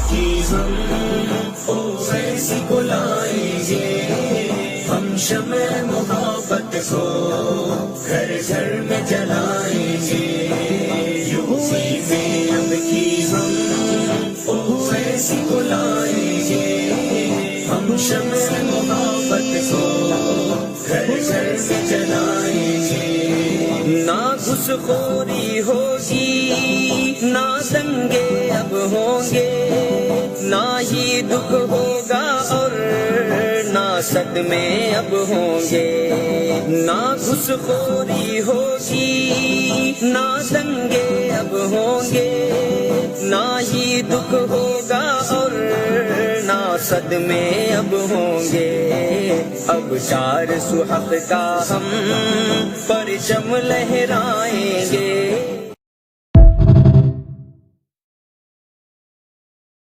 کی ہم ایسی بلائیں گے، ہم شمع محبت کو گھر گھر میں جلائیں گے، یوپی میں اب کی ہم ایسی بلائیں گے، ہم شمع محبت کو گھر گھر میں جلائیں گے، نہ گھسخوری ہوگی نہ دنگے اب ہوں گے، نہ ہی دکھ ہوگا اور نہ صدمے اب ہوں گے، نہ گھسخوری ہوگی نہ دنگے اب ہوں گے، نہ ہی دکھ ہوگا اور نہ صدمے اب ہوں گے، اب چار سو حق کا ہم پرچم لہرائیں گے۔